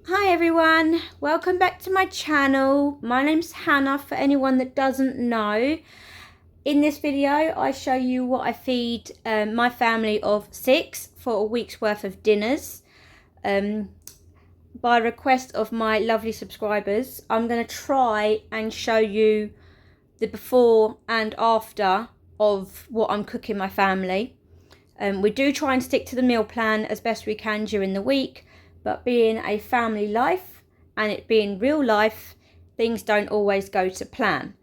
Hi everyone, welcome back to my channel. My name's Hannah for anyone that doesn't know. In this video I show you what I feed my family of 6 for a week's worth of dinners. By request of my lovely subscribers, I'm going to try and show you the before and after of what I'm cooking my family. We do try and stick to the meal plan as best we can during the week, but being a family life and it being real life, things don't always go to plan.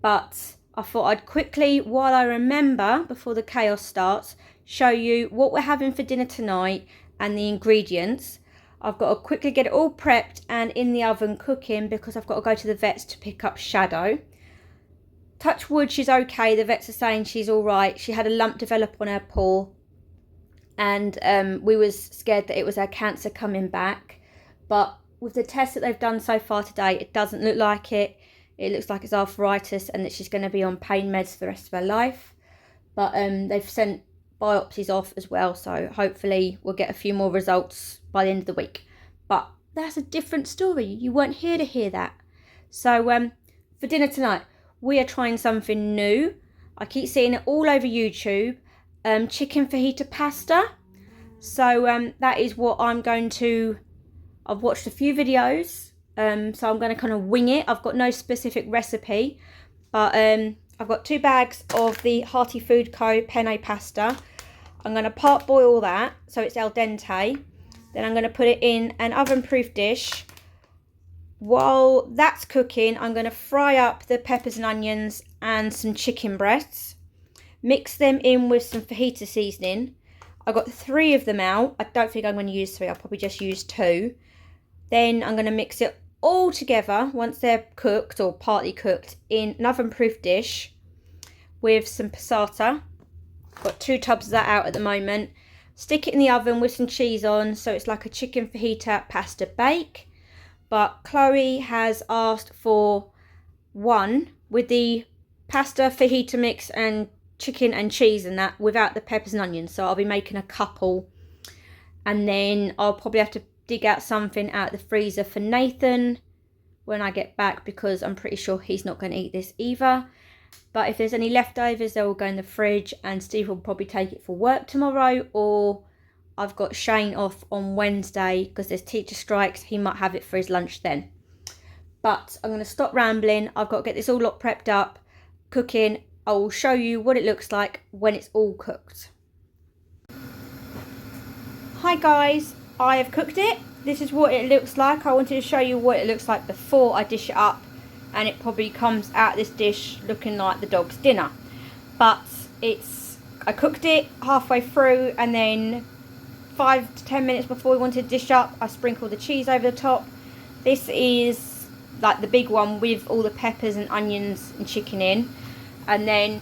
But I thought I'd quickly, while I remember, before the chaos starts, show you what we're having for dinner tonight and the ingredients. I've got to quickly get it all prepped and in the oven cooking because I've got to go to the vets to pick up Shadow. Touch wood, she's okay. The vets are saying she's all right. She had a lump develop on her paw, and we was scared that it was her cancer coming back. But with the tests that they've done so far today, it doesn't look like it. It looks like it's arthritis and that she's going to be on pain meds for the rest of her life. But they've sent biopsies off as well, so hopefully we'll get a few more results by the end of the week. But that's a different story. You weren't here to hear that. So for dinner tonight, we are trying something new. I keep seeing it all over YouTube. Chicken fajita pasta. So that is what I'm going to... I've watched a few videos, so I'm going to kind of wing it. I've got no specific recipe, but I've got 2 bags of the Hearty Food Co. penne pasta. I'm going to part boil that so it's al dente. Then I'm going to put it in an oven-proof dish. While that's cooking, I'm going to fry up the peppers and onions and some chicken breasts. Mix them in with some fajita seasoning. I got 3 of them out. I don't think I'm going to use 3. I'll probably just use 2. Then I'm going to mix it all together once they're cooked or partly cooked in an oven-proof dish with some passata. Got 2 tubs of that out at the moment. Stick it in the oven with some cheese on so it's like a chicken fajita pasta bake. But Chloe has asked for one with the pasta fajita mix and chicken and cheese and that without the peppers and onions. So I'll be making a couple. And then I'll probably have to dig out something out of the freezer for Nathan when I get back because I'm pretty sure he's not going to eat this either. But if there's any leftovers, they will go in the fridge and Steve will probably take it for work tomorrow, or I've got Shane off on Wednesday because there's teacher strikes. He might have it for his lunch then. But I'm going to stop rambling. I've got to get this all lot prepped up, cooking. I will show you what it looks like when it's all cooked. Hi guys, I have cooked it. This is what it looks like. I wanted to show you what it looks like before I dish it up, and it probably comes out this dish looking like the dog's dinner. But I cooked it halfway through, and then 5 to 10 minutes before we wanted to dish up, I sprinkled the cheese over the top. This is like the big one with all the peppers and onions and chicken in. And then,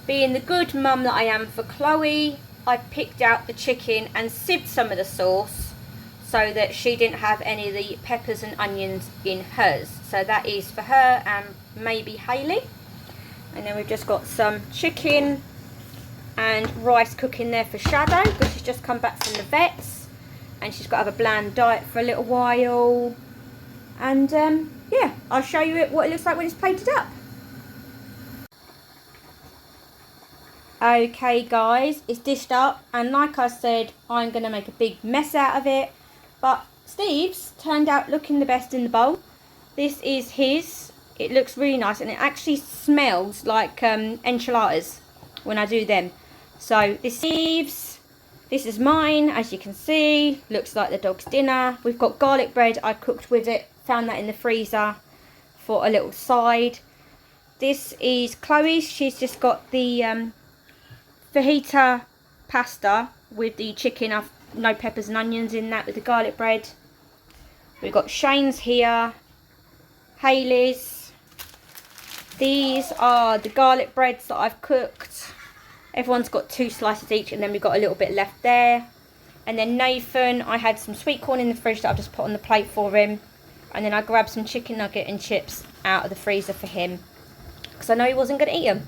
being the good mum that I am for Chloe, I picked out the chicken and sieved some of the sauce so that she didn't have any of the peppers and onions in hers. So that is for her and maybe Hayley. And then we've just got some chicken and rice cooking there for Shadow because she's just come back from the vets and she's got to have a bland diet for a little while. And yeah, I'll show you what it looks like when it's plated up. Okay guys, it's dished up, and like I said, I'm going to make a big mess out of it, but Steve's turned out looking the best in the bowl. This is his. It looks really nice and it actually smells like enchiladas when I do them. So this is Steve's, this is mine, as you can see, looks like the dog's dinner. We've got garlic bread I cooked with it, found that in the freezer for a little side. This is Chloe's. She's just got the fajita pasta with the chicken, no peppers and onions in that, with the garlic bread. We've got Shane's here, Hayley's. These are the garlic breads that I've cooked. Everyone's got 2 slices each, and then we've got a little bit left there. And then Nathan, I had some sweet corn in the fridge that I've just put on the plate for him. And then I grabbed some chicken nugget and chips out of the freezer for him because I know he wasn't going to eat them.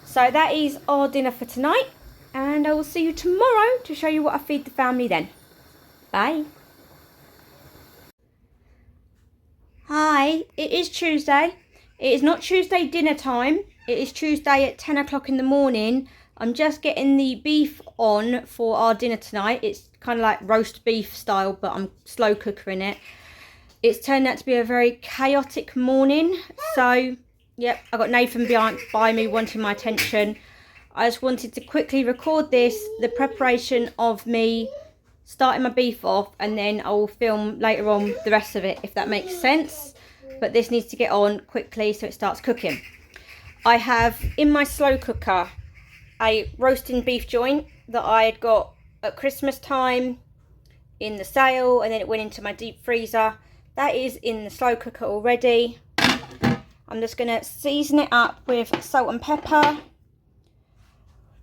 So that is our dinner for tonight, and I will see you tomorrow to show you what I feed the family then. Bye. Hi, it is Tuesday. It is not Tuesday dinner time. It is Tuesday at 10 o'clock in the morning. I'm just getting the beef on for our dinner tonight. It's kind of like roast beef style, but I'm slow cooking it. It's turned out to be a very chaotic morning. So, yep, I got Nathan by me wanting my attention. I just wanted to quickly record this, the preparation of me starting my beef off, and then I'll film later on the rest of it, if that makes sense. But this needs to get on quickly so it starts cooking. I have in my slow cooker a roasting beef joint that I had got at Christmas time in the sale, and then it went into my deep freezer. That is in the slow cooker already. I'm just going to season it up with salt and pepper.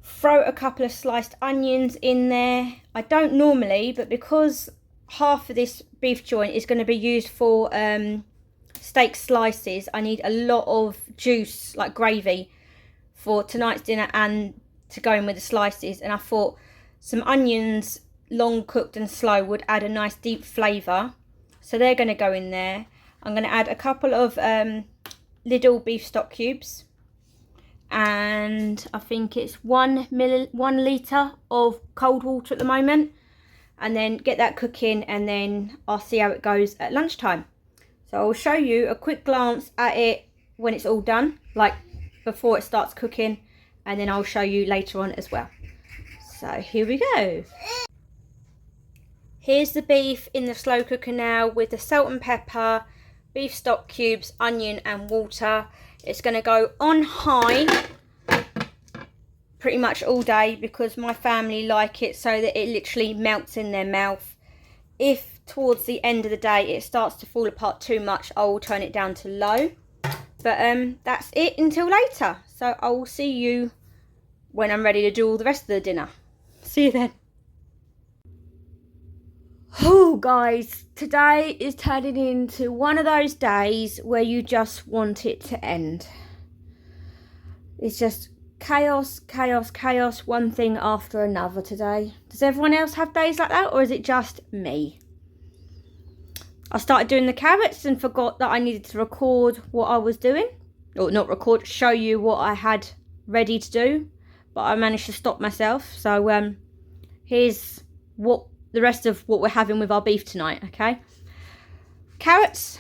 Throw a couple of sliced onions in there. I don't normally, but because half of this beef joint is going to be used for steak slices, I need a lot of juice, like gravy, for tonight's dinner and to go in with the slices. And I thought some onions, long cooked and slow, would add a nice deep flavour. So they're going to go in there. I'm going to add a couple of Lidl beef stock cubes. And I think it's 1 litre of cold water at the moment, and then get that cooking, and then I'll see how it goes at lunchtime. So I'll show you a quick glance at it when it's all done, like before it starts cooking, and then I'll show you later on as well. So here we go. Here's the beef in the slow cooker now with the salt and pepper, beef stock cubes, onion and water. It's going to go on high pretty much all day because my family like it so that it literally melts in their mouth. If towards the end of the day it starts to fall apart too much, I will turn it down to low. But that's it until later. So I will see you when I'm ready to do all the rest of the dinner. See you then. Oh guys, today is turning into one of those days where you just want it to end. It's just chaos, chaos, chaos, one thing after another today. Does everyone else have days like that, or is it just me? I started doing the carrots and forgot that I needed to record what I was doing. Or not record, show you what I had ready to do. But I managed to stop myself. So here's the rest of what we're having with our beef tonight, okay? Carrots,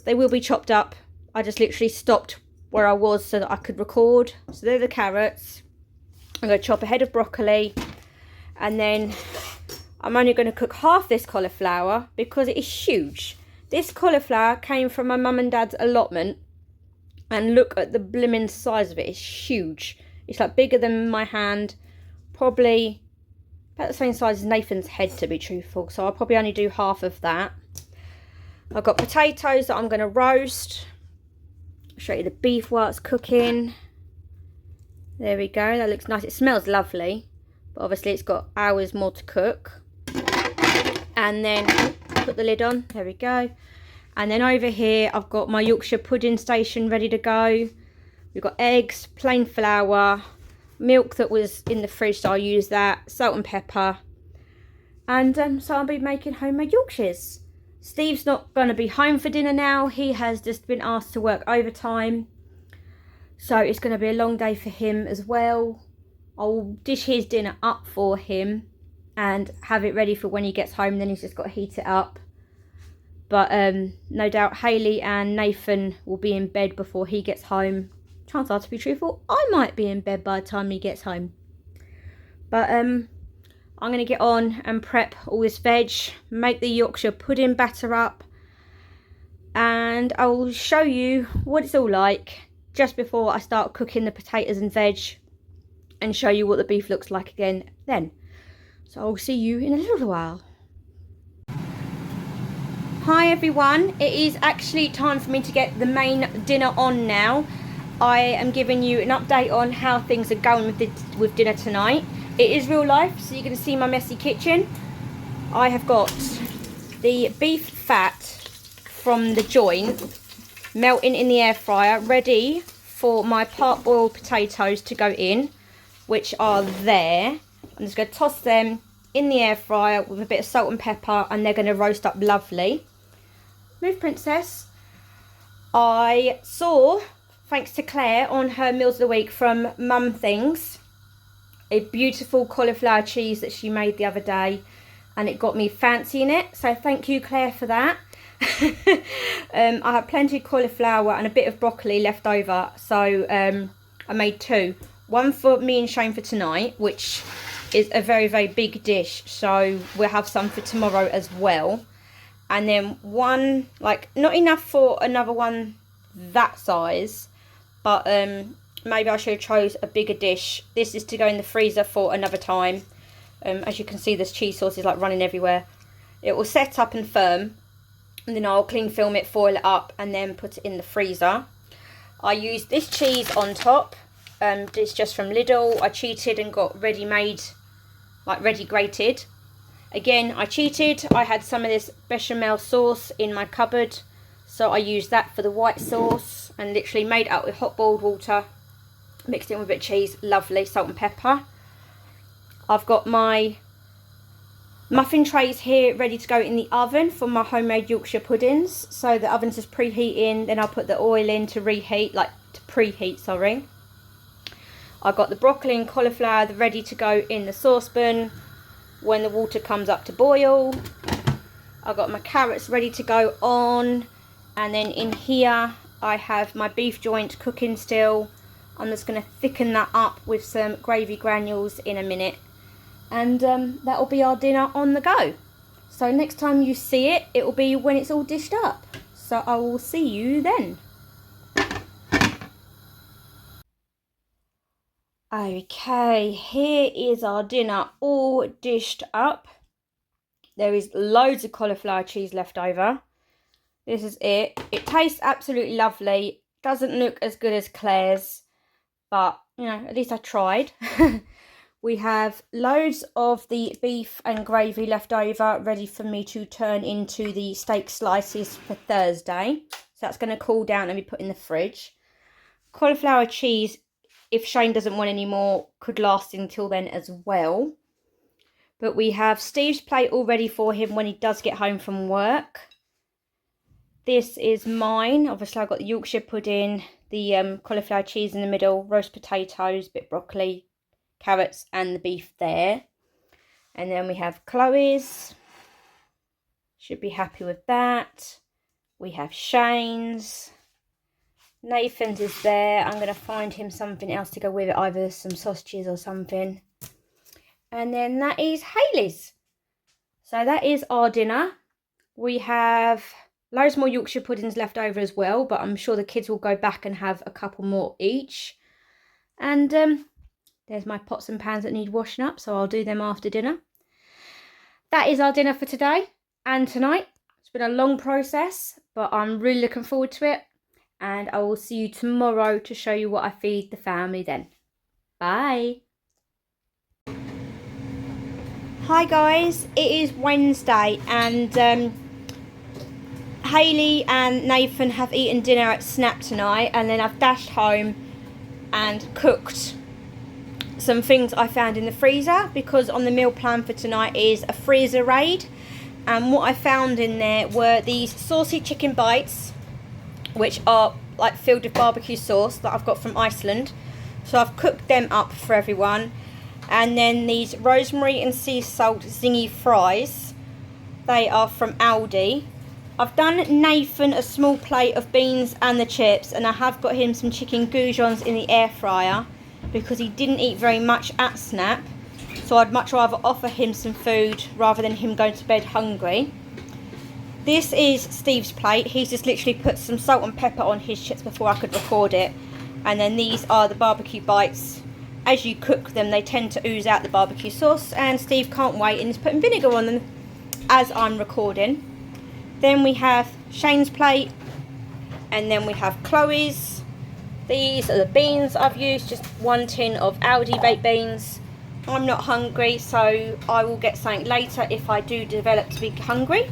they will be chopped up. I just literally stopped where I was so that I could record. So they're the carrots. I'm going to chop a head of broccoli, and then I'm only going to cook half this cauliflower because it is huge. This cauliflower came from my mum and dad's allotment, and look at the blimmin' size of it. It's huge. It's like bigger than my hand, probably about the same size as Nathan's head, to be truthful. So I'll probably only do half of that. I've got potatoes that I'm going to roast. I'll show you the beef while it's cooking. There we go. That looks nice. It smells lovely. But obviously it's got hours more to cook. And then put the lid on. There we go. And then over here I've got my Yorkshire pudding station ready to go. We've got eggs, plain flour, milk that was in the fridge, so I'll use that, salt and pepper, and so I'll be making homemade Yorkshires. Steve's not going to be home for dinner now. He has just been asked to work overtime, so it's going to be a long day for him as well. I'll dish his dinner up for him and have it ready for when he gets home, then he's just got to heat it up. But no doubt Hayley and Nathan will be in bed before he gets home. Chances are, to be truthful, I might be in bed by the time he gets home. But I'm going to get on and prep all this veg, make the Yorkshire pudding batter up, and I will show you what it's all like just before I start cooking the potatoes and veg, and show you what the beef looks like again then. So I'll see you in a little while. Hi everyone, it is actually time for me to get the main dinner on now. I am giving you an update on how things are going with dinner tonight. It is real life, so you're going to see my messy kitchen. I have got the beef fat from the joint melting in the air fryer, ready for my part-boiled potatoes to go in, which are there. I'm just going to toss them in the air fryer with a bit of salt and pepper, and they're going to roast up lovely. Move, princess. I saw, thanks to Claire, on her Meals of the Week from Mum Things, a beautiful cauliflower cheese that she made the other day, and it got me fancying it. So thank you, Claire, for that. I had plenty of cauliflower and a bit of broccoli left over, so I made two. One for me and Shane for tonight, which is a very, very big dish, so we'll have some for tomorrow as well. And then one, like, not enough for another one that size, but maybe I should have chose a bigger dish. This is to go in the freezer for another time. As you can see, this cheese sauce is like running everywhere. It will set up and firm, and then I'll cling film it, foil it up, and then put it in the freezer. I used this cheese on top. It's just from Lidl. I cheated and got ready-made, like ready grated. Again, I cheated. I had some of this bechamel sauce in my cupboard, so I used that for the white sauce and literally made it up with hot boiled water, mixed it in with a bit of cheese. Lovely. Salt and pepper. I've got my muffin trays here ready to go in the oven for my homemade Yorkshire puddings. So the oven's just preheating, then I'll put the oil in to reheat, like to preheat, sorry. I've got the broccoli and cauliflower ready to go in the saucepan when the water comes up to boil. I've got my carrots ready to go on, and then in here I have my beef joint cooking still. I'm just going to thicken that up with some gravy granules in a minute, and that will be our dinner on the go. So next time you see it, it will be when it's all dished up. So I will see you then. Okay, here is our dinner all dished up. There is loads of cauliflower cheese left over. This is it. It tastes absolutely lovely. Doesn't look as good as Claire's, but you know, at least I tried. We have loads of the beef and gravy left over, ready for me to turn into the steak slices for Thursday. So that's going to cool down and be put in the fridge. Cauliflower cheese, if Shane doesn't want any more, could last until then as well. But we have Steve's plate all ready for him when he does get home from work. This is mine. Obviously, I've got the Yorkshire pudding, the cauliflower cheese in the middle, roast potatoes, bit broccoli, carrots, and the beef there. And then we have Chloe's. Should be happy with that. We have Shane's. Nathan's is there. I'm going to find him something else to go with it, either some sausages or something. And then that is Hayley's. So that is our dinner. We have loads more Yorkshire puddings left over as well, but I'm sure the kids will go back and have a couple more each. And there's my pots and pans that need washing up, so I'll do them after dinner. That is our dinner for today and tonight. It's been a long process, but I'm really looking forward to it. And I will see you tomorrow to show you what I feed the family then. Bye. Hi guys, it is Wednesday, and Hayley and Nathan have eaten dinner at Snap tonight, and then I've dashed home and cooked some things I found in the freezer, because on the meal plan for tonight is a freezer raid. And what I found in there were these saucy chicken bites, which are like filled with barbecue sauce that I've got from Iceland. So I've cooked them up for everyone. And then these rosemary and sea salt zingy fries. They are from Aldi. I've done Nathan a small plate of beans and the chips, and I have got him some chicken goujons in the air fryer because he didn't eat very much at Snap. So I'd much rather offer him some food rather than him going to bed hungry. This is Steve's plate. He's just literally put some salt and pepper on his chips before I could record it. And then these are the barbecue bites. As you cook them, they tend to ooze out the barbecue sauce, and Steve can't wait and is putting vinegar on them as I'm recording. Then we have Shane's plate, and then we have Chloe's. These are the beans I've used, just 1 tin of Aldi baked beans. I'm not hungry, so I will get something later if I do develop to be hungry.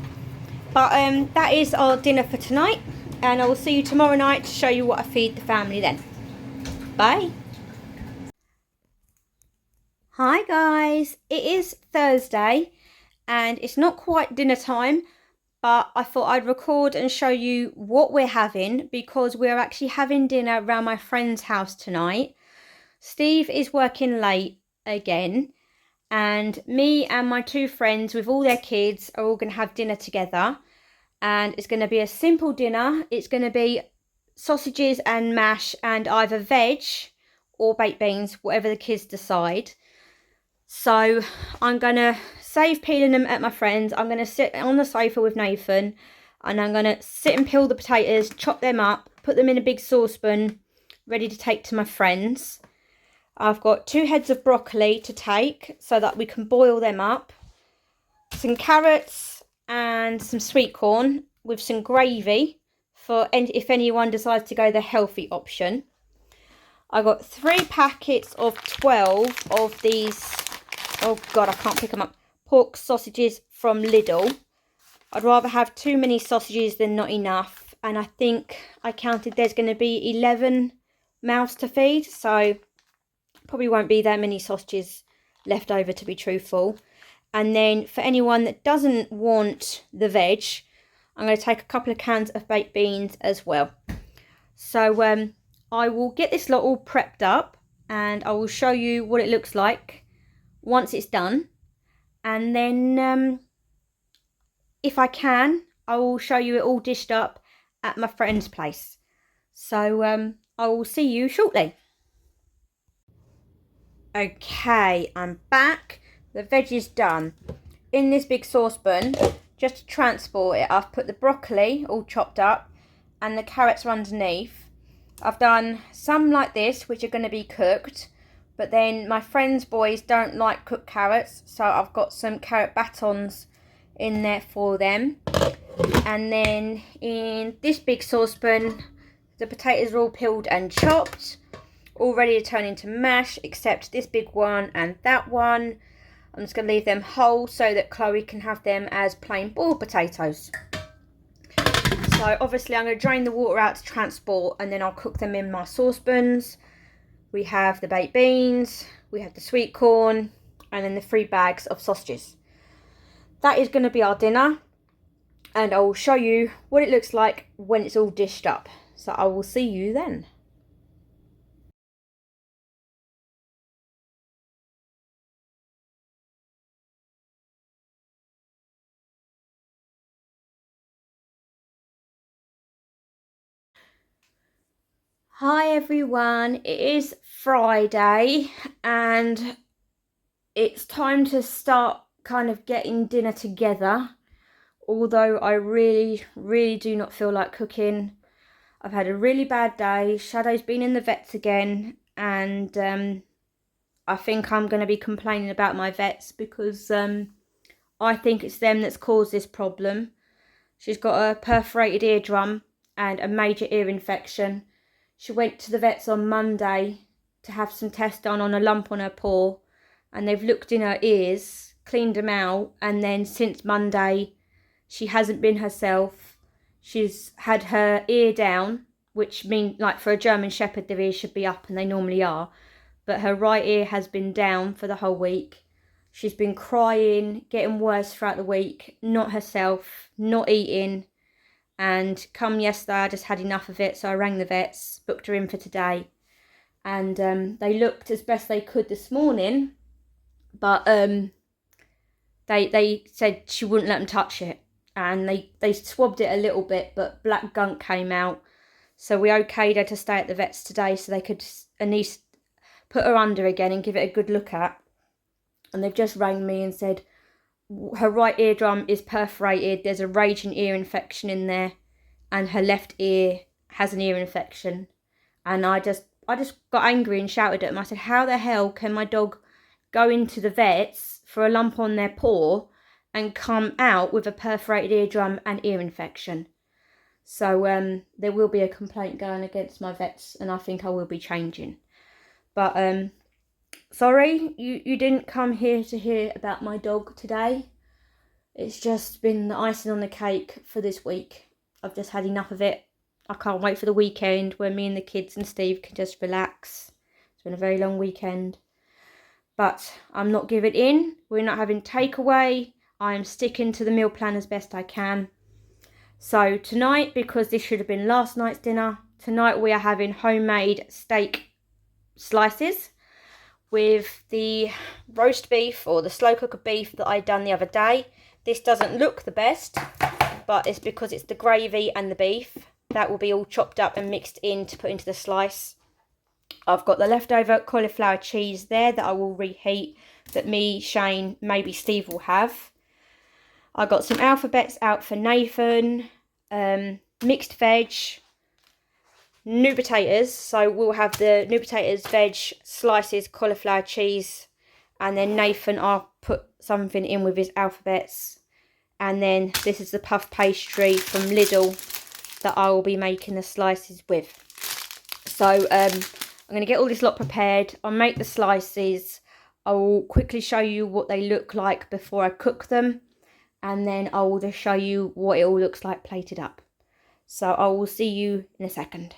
But that is our dinner for tonight, and I will see you tomorrow night to show you what I feed the family then. Bye. Hi guys, it is Thursday and it's not quite dinner time, but I thought I'd record and show you what we're having, because we're actually having dinner around my friend's house tonight. Steve is working late again, and me and my two friends with all their kids are all going to have dinner together, and it's going to be a simple dinner. It's going to be sausages and mash and either veg or baked beans, whatever the kids decide. So I'm going to save peeling them at my friend's. I'm going to sit on the sofa with Nathan, and I'm going to sit and peel the potatoes, chop them up, put them in a big saucepan, ready to take to my friend's. I've got 2 heads of broccoli to take so that we can boil them up. Some carrots and some sweet corn with some gravy for if anyone decides to go the healthy option. I got 3 packets of 12 of these, oh god, I can't pick them up, pork sausages from Lidl. I'd rather have too many sausages than not enough, and I think I counted there's going to be 11 mouths to feed, so probably won't be that many sausages left over, to be truthful. And then for anyone that doesn't want the veg, I'm going to take a couple of cans of baked beans as well. So I will get this lot all prepped up, and I will show you what it looks like once it's done. And then if I can, I will show you it all dished up at my friend's place. So I will see you shortly. Okay, I'm back. The veg is done. In this big saucepan, just to transport it, I've put the broccoli all chopped up and the carrots are underneath. I've done some like this, which are going to be cooked, but then my friend's boys don't like cooked carrots, so I've got some carrot batons in there for them. And then in this big saucepan, the potatoes are all peeled and chopped, all ready to turn into mash, except this big one and that one. I'm just going to leave them whole so that Chloe can have them as plain boiled potatoes. So obviously I'm going to drain the water out to transport, and then I'll cook them in my saucepans. We have the baked beans, we have the sweet corn, and then the 3 bags of sausages. That is going to be our dinner, and I will show you what it looks like when it's all dished up. So I will see you then. Hi everyone, it is Friday and it's time to start kind of getting dinner together, although I really do not feel like cooking. I've had a really bad day. Shadow's been in the vets again, and I think I'm going to be complaining about my vets because I think it's them that's caused this problem. She's got a perforated eardrum and a major ear infection. She went to the vets on Monday to have some tests done on a lump on her paw, and they've looked in her ears, cleaned them out, and then since Monday she hasn't been herself. She's had her ear down, which means, like, for a German Shepherd their ears should be up, and they normally are, but her right ear has been down for the whole week. She's been crying, getting worse throughout the week, not herself, not eating. And come yesterday, I just had enough of it, so I rang the vets, booked her in for today. And they looked as best they could this morning, but they said she wouldn't let them touch it. And they swabbed it a little bit, but black gunk came out. So we okayed her to stay at the vets today so they could at least put her under again and give it a good look at. And they've just rang me and said her right eardrum is perforated, there's a raging ear infection in there, and her left ear has an ear infection. And I just got angry and shouted at them. I said, how the hell can my dog go into the vets for a lump on their paw and come out with a perforated eardrum and ear infection? So there will be a complaint going against my vets, and I think I will be changing. But sorry, you didn't come here to hear about my dog today. It's just been the icing on the cake for this week. I've just had enough of it. I can't wait for the weekend where me and the kids and Steve can just relax. It's been a very long weekend. But I'm not giving in. We're not having takeaway. I am sticking to the meal plan as best I can. So tonight, because this should have been last night's dinner, tonight we are having homemade steak slices with the roast beef or the slow cooker beef that I done the other day. This doesn't look the best, but it's because it's the gravy and the beef. That will be all chopped up and mixed in to put into the slice. I've got the leftover cauliflower cheese there that I will reheat, that me, Shane, maybe Steve will have. I got some alphabets out for Nathan, mixed veg, new potatoes. So we'll have the new potatoes, veg, slices, cauliflower cheese, and then Nathan, I'll put something in with his alphabets. And then this is the puff pastry from Lidl that I will be making the slices with. So I'm going to get all this lot prepared. I'll make the slices. I will quickly show you what they look like before I cook them. And then I will just show you what it all looks like plated up. So I will see you in a second.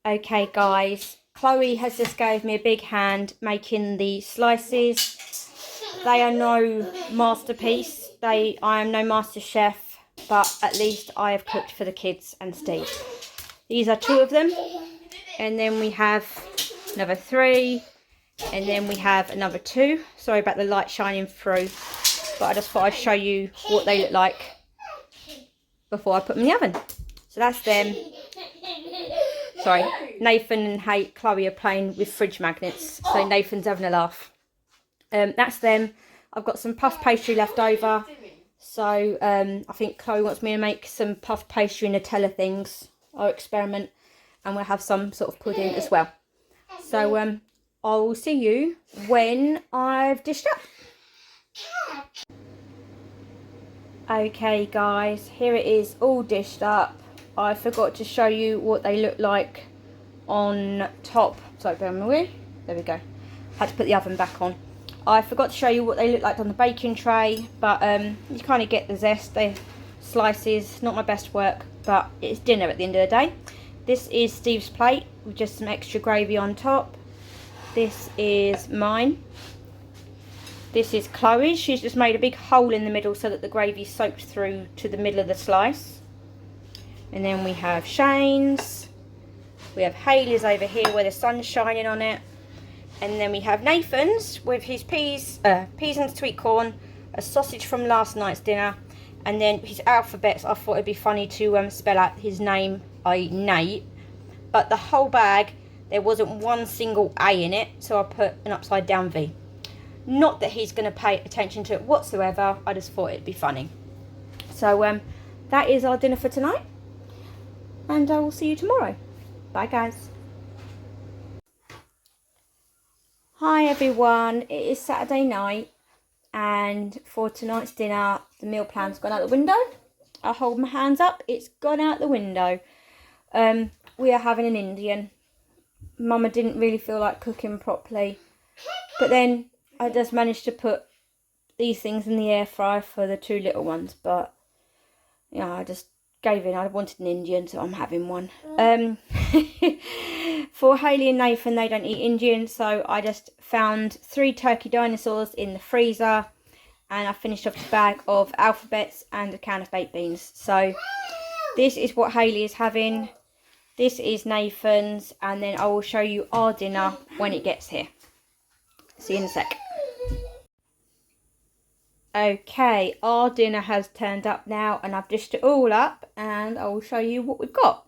Okay guys, Chloe has just gave me a big hand making the slices. They are no masterpiece. I am no master chef, but at least I have cooked for the kids and Steve. These are 2 of them. And then we have another 3. And then we have another 2. Sorry about the light shining through, but I just thought I'd show you what they look like before I put them in the oven. So that's them. Sorry, Nathan and Chloe are playing with fridge magnets, so Nathan's having a laugh. That's them. I've got some puff pastry left over, so I think Chloe wants me to make some puff pastry Nutella things. I'll experiment, and we'll have some sort of pudding as well. So I will see you when I've dished up. Okay guys, here it is all dished up. I forgot to show you what they look like on top. Sorry, bear with me. There we go. Had to put the oven back on. I forgot to show you what they look like on the baking tray, but you kind of get the zest. The slices, not my best work, but it's dinner at the end of the day. This is Steve's plate with just some extra gravy on top. This is mine. This is Chloe's. She's just made a big hole in the middle so that the gravy soaked through to the middle of the slice. And then we have Shane's. We have Hayley's over here where the sun's shining on it. And then we have Nathan's with his peas and sweet corn, a sausage from last night's dinner, and then his alphabets. I thought it'd be funny to spell out his name, Nate. But the whole bag, there wasn't one single A in it, so I put an upside down V. Not that he's going to pay attention to it whatsoever, I just thought it'd be funny. So that is our dinner for tonight, and I will see you tomorrow. Bye guys. Hi everyone, it is Saturday night, and for tonight's dinner the meal plan's gone out the window. I hold my hands up, it's gone out the window. We are having an Indian. Mama didn't really feel like cooking properly, but then I just managed to put these things in the air fryer for the 2 little ones, but you know, I just gave in. I wanted an Indian, so I'm having one. For Hayley and Nathan, they don't eat Indian, so I just found 3 turkey dinosaurs in the freezer, and I finished off the bag of alphabets and a can of baked beans. So this is what Hayley is having. This is Nathan's, and then I will show you our dinner when it gets here. See you in a sec. Okay, our dinner has turned up now, and I've dished it all up, and I will show you what we've got.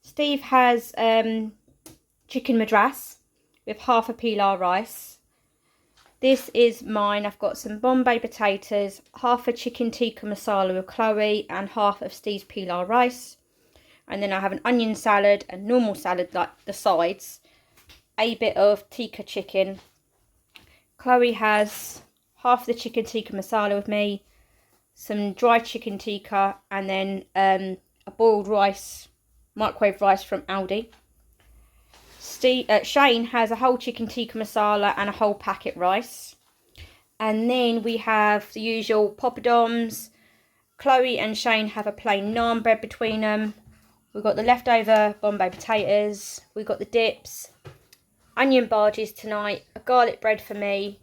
Steve has chicken madras with half a pilau rice. This is mine. I've got some Bombay potatoes, half a chicken tikka masala with Chloe, and half of Steve's pilau rice. And then I have an onion salad, a normal salad like the sides, a bit of tikka chicken. Chloe has half the chicken tikka masala with me, some dry chicken tikka, and then a boiled rice, microwave rice from Aldi. Shane has a whole chicken tikka masala and a whole packet rice. And then we have the usual poppadoms. Chloe and Shane have a plain naan bread between them. We've got the leftover Bombay potatoes. We've got the dips, onion bhajis tonight, a garlic bread for me,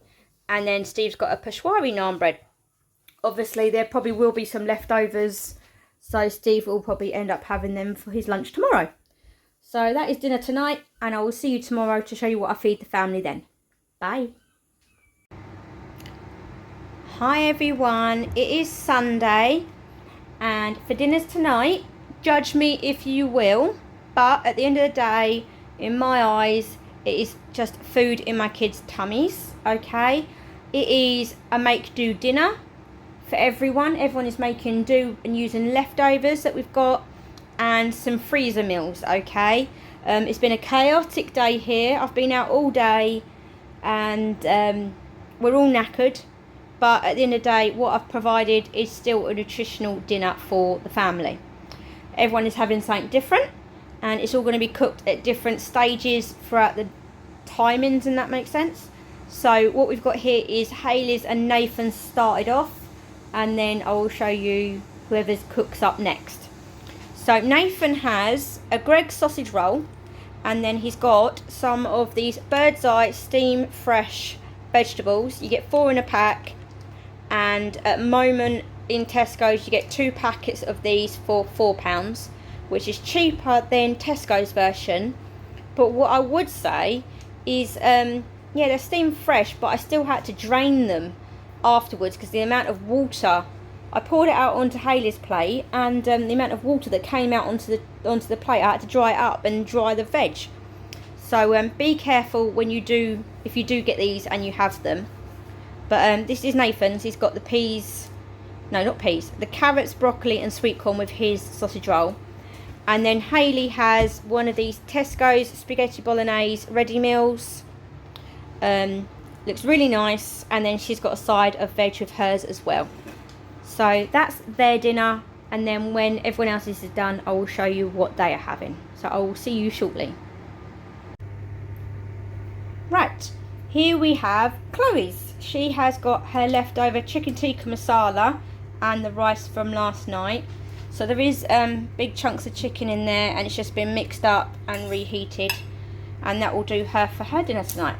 and then Steve's got a Peshwari naan bread. obviously there probably will be some leftovers, so Steve will probably end up having them for his lunch tomorrow. So that is dinner tonight, and I will see you tomorrow to show you what I feed the family then. Bye. Hi everyone, it is Sunday, and for dinners tonight, judge me if you will, but at the end of the day, in my eyes, it is just food in my kids' tummies, okay? It is a make-do dinner for everyone. Everyone is making do and using leftovers that we've got and some freezer meals, okay? It's been a chaotic day here. I've been out all day and we're all knackered. But at the end of the day, what I've provided is still a nutritional dinner for the family. Everyone is having something different, and it's all going to be cooked at different stages throughout the timings, and that makes sense. So what we've got here is Hayley's and Nathan's started off, and then I will show you whoever's cooks up next. So Nathan has a Greggs sausage roll, and then he's got some of these Birds Eye steam fresh vegetables. You get 4 in a pack, and at the moment in Tesco's you get 2 packets of these for £4, which is cheaper than Tesco's version. But what I would say is, yeah, they're steam fresh, but I still had to drain them afterwards because the amount of water, I poured it out onto Hayley's plate, and the amount of water that came out onto the plate, I had to dry it up and dry the veg. So be careful when you do, if you do get these and you have them. But this is Nathan's. He's got the peas, no, not peas, the carrots, broccoli and sweet corn with his sausage roll. And then Hayley has one of these Tesco's spaghetti bolognese ready meals. Looks really nice. And then she's got a side of veg with hers as well. So that's their dinner. And then when everyone else's is done, I will show you what they are having. So I will see you shortly. Right, here we have Chloe's. She has got her leftover chicken tikka masala and the rice from last night. So there is big chunks of chicken in there, and it's just been mixed up and reheated, and that will do her for her dinner tonight.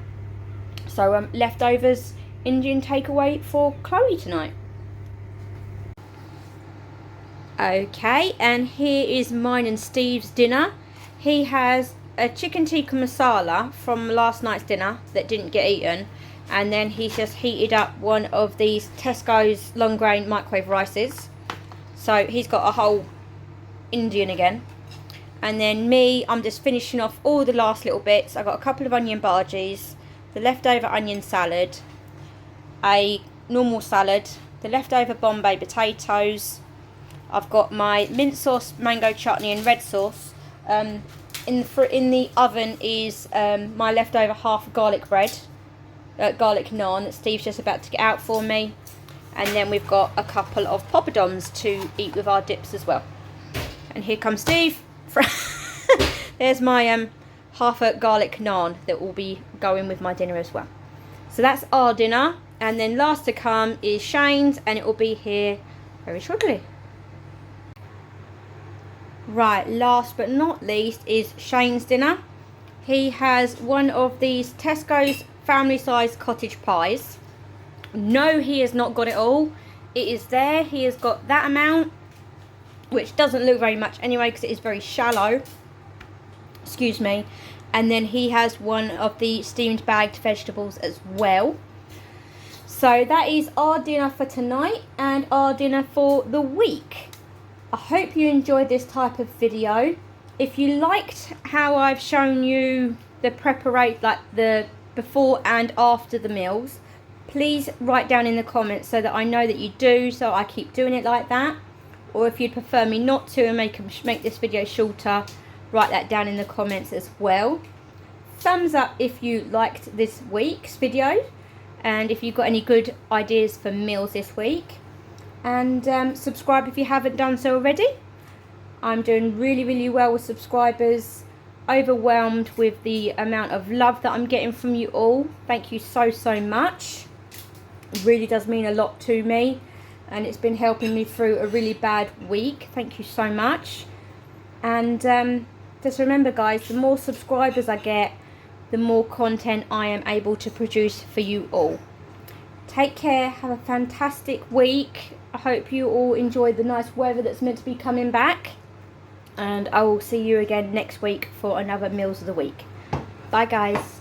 So leftovers Indian takeaway for Chloe tonight. Okay, and here is mine and Steve's dinner. He has a chicken tikka masala from last night's dinner that didn't get eaten, and then he's just heated up one of these Tesco's long grain microwave rices. So he's got a whole Indian again. And then me, I'm just finishing off all the last little bits. I got a couple of onion bhajis, the leftover onion salad, a normal salad, the leftover Bombay potatoes. I've got my mint sauce, mango chutney and red sauce. In the oven is my leftover half garlic bread, garlic naan that Steve's just about to get out for me. And then we've got a couple of poppadoms to eat with our dips as well. And here comes Steve. There's my half a garlic naan that will be going with my dinner as well. So that's our dinner. And then last to come is Shane's, and it will be here very shortly. Right, last but not least is Shane's dinner. He has one of these Tesco's family size cottage pies. No, he has not got it all. It is there. He has got that amount, which doesn't look very much anyway because it is very shallow. Excuse me. And then he has one of the steamed bagged vegetables as well. So that is our dinner for tonight and our dinner for the week. I hope you enjoyed this type of video. If you liked how I've shown you the preparate, like the before and after the meals, please write down in the comments so that I know that you do, so I keep doing it like that. Or if you'd prefer me not to and make this video shorter, write that down in the comments as well. Thumbs up if you liked this week's video, and if you've got any good ideas for meals this week. And subscribe if you haven't done so already. I'm doing really well with subscribers. Overwhelmed with the amount of love that I'm getting from you all. Thank you so much. It really does mean a lot to me, and it's been helping me through a really bad week. Thank you so much. And just remember guys, the more subscribers I get, the more content I am able to produce for you all. Take care. Have a fantastic week. I hope you all enjoyed the nice weather that's meant to be coming back. And I will see you again next week for another Meals of the Week. Bye, guys.